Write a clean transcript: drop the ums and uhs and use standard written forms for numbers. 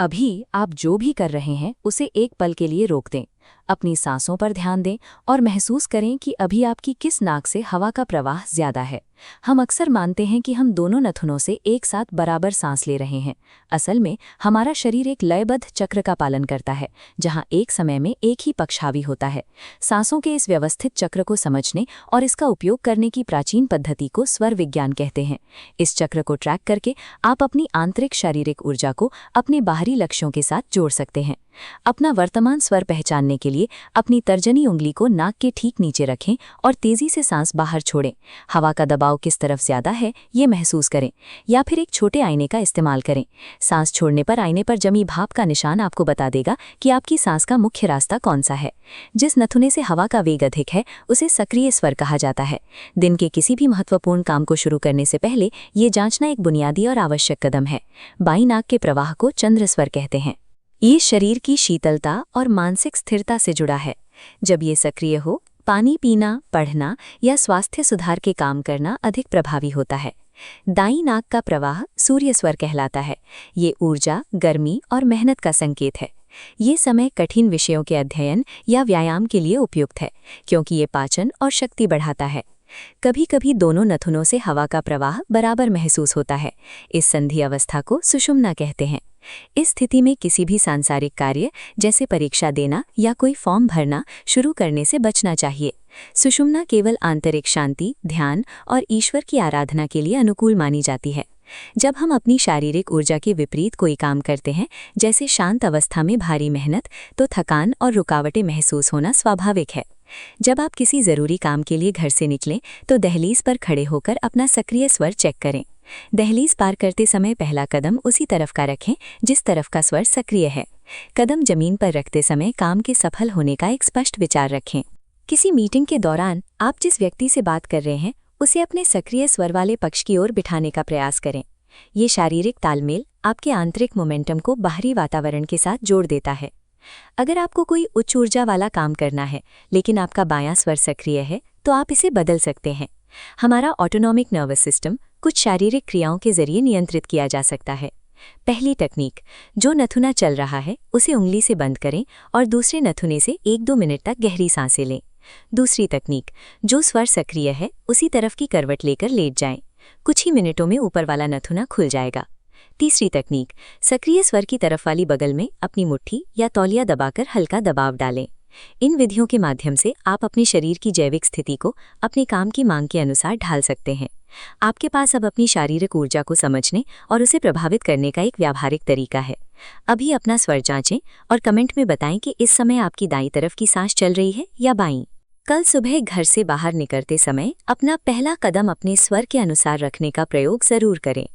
अभी आप जो भी कर रहे हैं उसे एक पल के लिए रोक दें। अपनी सांसों पर ध्यान दें और महसूस करें कि अभी आपकी किस नाक से हवा का प्रवाह ज्यादा है। हम अक्सर मानते हैं कि हम दोनों नथुनों से एक साथ बराबर सांस ले रहे हैं। असल में हमारा शरीर एक लयबद्ध चक्र का पालन करता है, जहां एक समय में एक ही पक्ष हावी होता है। सांसों के इस व्यवस्थित चक्र को समझने और इसका उपयोग करने की प्राचीन पद्धति को स्वर विज्ञान कहते हैं। इस चक्र को ट्रैक करके आप अपनी आंतरिक शारीरिक ऊर्जा को अपने बाहरी लक्ष्यों के साथ जोड़ सकते हैं। अपना वर्तमान स्वर पहचानने के लिए अपनी तर्जनी उंगली को नाक के ठीक नीचे रखें और तेजी से सांस बाहर छोड़ें। हवा का दबाव किस तरफ ज्यादा है ये महसूस करें, या फिर एक छोटे आईने का इस्तेमाल करें। सांस छोड़ने पर आईने पर जमी भाप का निशान आपको बता देगा कि आपकी सांस का मुख्य रास्ता कौन सा है। जिस नथुने से हवा का वेग अधिक है उसे सक्रिय स्वर कहा जाता है। दिन के किसी भी महत्वपूर्ण काम को शुरू करने से पहले ये जांचना एक बुनियादी और आवश्यक कदम है। बाईं नाक के प्रवाह को चंद्र स्वर कहते हैं। ये शरीर की शीतलता और मानसिक स्थिरता से जुड़ा है। जब ये सक्रिय हो, पानी पीना, पढ़ना या स्वास्थ्य सुधार के काम करना अधिक प्रभावी होता है। दाईं नाक का प्रवाह सूर्य स्वर कहलाता है। ये ऊर्जा, गर्मी और मेहनत का संकेत है। ये समय कठिन विषयों के अध्ययन या व्यायाम के लिए उपयुक्त है, क्योंकि ये पाचन और शक्ति बढ़ाता है। कभी कभी दोनों नथुनों से हवा का प्रवाह बराबर महसूस होता है। इस संधि अवस्था को सुषुम्ना कहते हैं। इस स्थिति में किसी भी सांसारिक कार्य जैसे परीक्षा देना या कोई फॉर्म भरना शुरू करने से बचना चाहिए। सुषुम्ना केवल आंतरिक शांति, ध्यान और ईश्वर की आराधना के लिए अनुकूल मानी जाती है। जब हम अपनी शारीरिक ऊर्जा के विपरीत कोई काम करते हैं, जैसे शांत अवस्था में भारी मेहनत, तो थकान और रुकावटें महसूस होना स्वाभाविक है। जब आप किसी जरूरी काम के लिए घर से निकलें तो दहलीज पर खड़े होकर अपना सक्रिय स्वर चेक करें। दहलीज पार करते समय पहला कदम उसी तरफ का रखें जिस तरफ का स्वर सक्रिय है। कदम जमीन पर रखते समय काम के सफल होने का एक स्पष्ट विचार रखें। किसी मीटिंग के दौरान आप जिस व्यक्ति से बात कर रहे हैं उसे अपने सक्रिय स्वर वाले पक्ष की ओर बिठाने का प्रयास करें। ये शारीरिक तालमेल आपके आंतरिक मोमेंटम को बाहरी वातावरण के साथ जोड़ देता है। अगर आपको कोई उच्च ऊर्जा वाला काम करना है लेकिन आपका बायां स्वर सक्रिय है, तो आप इसे बदल सकते हैं। हमारा ऑटोनॉमिक नर्वस सिस्टम कुछ शारीरिक क्रियाओं के जरिए नियंत्रित किया जा सकता है। पहली तकनीक, जो नथुना चल रहा है उसे उंगली से बंद करें और दूसरे नथुने से 1-2 मिनट तक गहरी सांसें लें। दूसरी तकनीक, जो स्वर सक्रिय है उसी तरफ की करवट लेकर लेट जाएं। कुछ ही मिनटों में ऊपर वाला नथुना खुल जाएगा। तीसरी तकनीक, सक्रिय स्वर की तरफ वाली बगल में अपनी मुट्ठी या तौलिया दबाकर हल्का दबाव डालें। इन विधियों के माध्यम से आप अपने शरीर की जैविक स्थिति को अपने काम की मांग के अनुसार ढाल सकते हैं। आपके पास अब अपनी शारीरिक ऊर्जा को समझने और उसे प्रभावित करने का एक व्यावहारिक तरीका है। अभी अपना स्वर जांचें और कमेंट में बताएं कि इस समय आपकी दाईं तरफ की सांस चल रही है या बाईं। कल सुबह घर से बाहर निकलते समय अपना पहला कदम अपने स्वर के अनुसार रखने का प्रयोग जरूर करें।